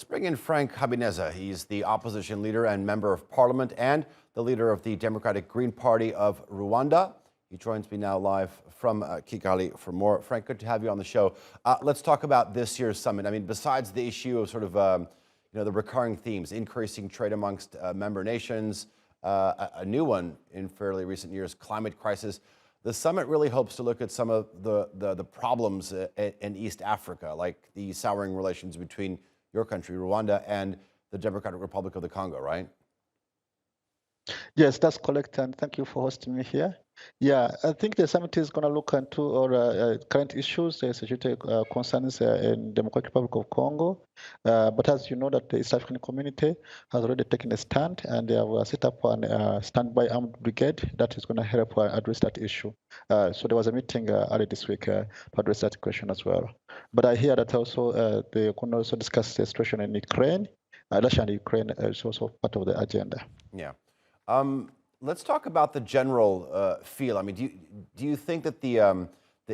bring in Frank Habineza. He's the opposition leader and member of parliament and the leader of the Democratic Green Party of Rwanda. He joins me now live from Kigali for more. Frank, good to have you on the show. Let's talk about this year's summit. I mean, besides the issue of the recurring themes, increasing trade amongst member nations, a new one in fairly recent years, climate crisis. The summit really hopes to look at some of the problems in East Africa, like the souring relations between your country, Rwanda, and the Democratic Republic of the Congo, right? Yes, that's correct, and thank you for hosting me here. Yeah, I think the summit is going to look into current issues, security concerns in Democratic Republic of Congo. But as you know, that the East African community has already taken a stand, and they have set up a standby armed brigade that is going to help address that issue. So there was a meeting earlier this week to address that question as well. But I hear that also they can also discuss the situation in Ukraine. Russia and Ukraine is also part of the agenda. Yeah. Let's talk about the general feel. I mean, do you think that the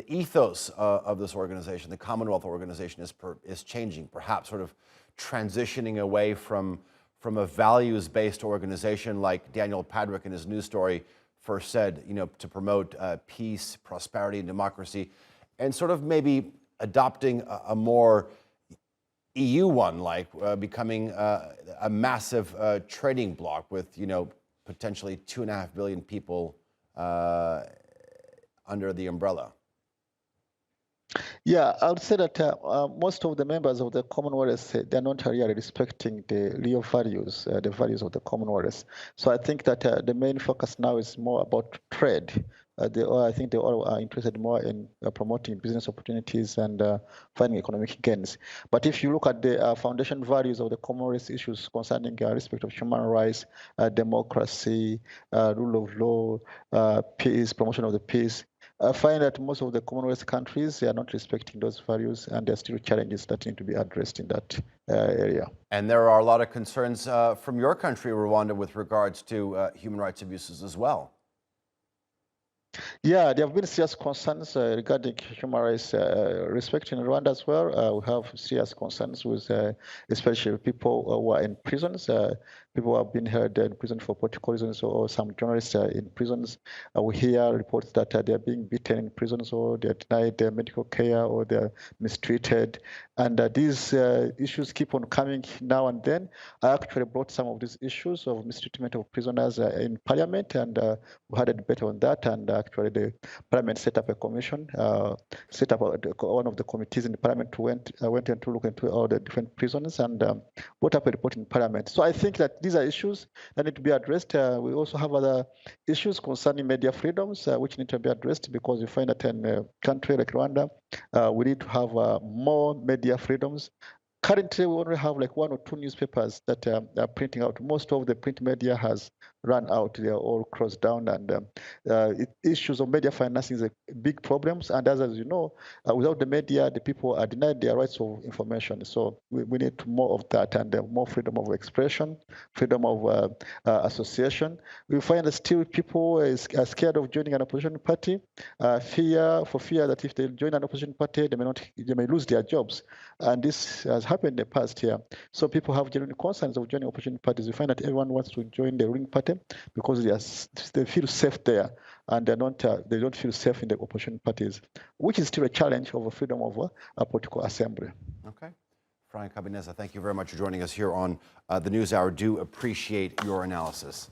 ethos of this organization, the Commonwealth organization, is changing, perhaps sort of transitioning away from a values-based organization like Daniel Padrick in his news story first said, to promote peace, prosperity, and democracy, and sort of maybe adopting a more EU one, like becoming a massive trading bloc with, potentially 2.5 billion people under the umbrella? Yeah, I would say that most of the members of the Commonwealth, they're not really respecting the real values, the values of the Commonwealth. So I think that the main focus now is more about trade. I think they all are interested more in promoting business opportunities and finding economic gains. But if you look at the foundation values of the Commonwealth issues concerning respect of human rights, democracy, rule of law, peace, promotion of the peace, I find that most of the Commonwealth countries, they are not respecting those values, and there are still challenges that need to be addressed in that area. And there are a lot of concerns from your country, Rwanda, with regards to human rights abuses as well. Yeah, there have been serious concerns regarding human rights respect in Rwanda as well. We have serious concerns with especially people who are in prisons. People who have been held in prison for political reasons, or some journalists in prisons. We hear reports that they're being beaten in prisons, or they're denied medical care, or they're mistreated. And these issues keep on coming now and then. I actually brought some of these issues of mistreatment of prisoners in Parliament, and we had a debate on that. And actually, the Parliament set up a commission, set up one of the committees in the Parliament went in to look into all the different prisons and brought up a report in Parliament. So I think that these are issues that need to be addressed. We also have other issues concerning media freedoms, which need to be addressed, because we find that in a country like Rwanda, we need to have more media freedoms. Currently, we only have like 1 or 2 newspapers that are printing out. Most of the print media has run out. They are all closed down, and issues of media financing is a big problem. And as you know, without the media, the people are denied their rights of information. So we need more of that, and more freedom of expression, freedom of association. We find that still people are scared of joining an opposition party, fear that if they join an opposition party, they may lose their jobs. And this has happened in the past here. So people have genuine concerns of joining opposition parties. We find that everyone wants to join the ruling party because they feel safe there, and they don't feel safe in the opposition parties, which is still a challenge of freedom of a political assembly. Okay. Frank Habineza, thank you very much for joining us here on the NewsHour. Do appreciate your analysis.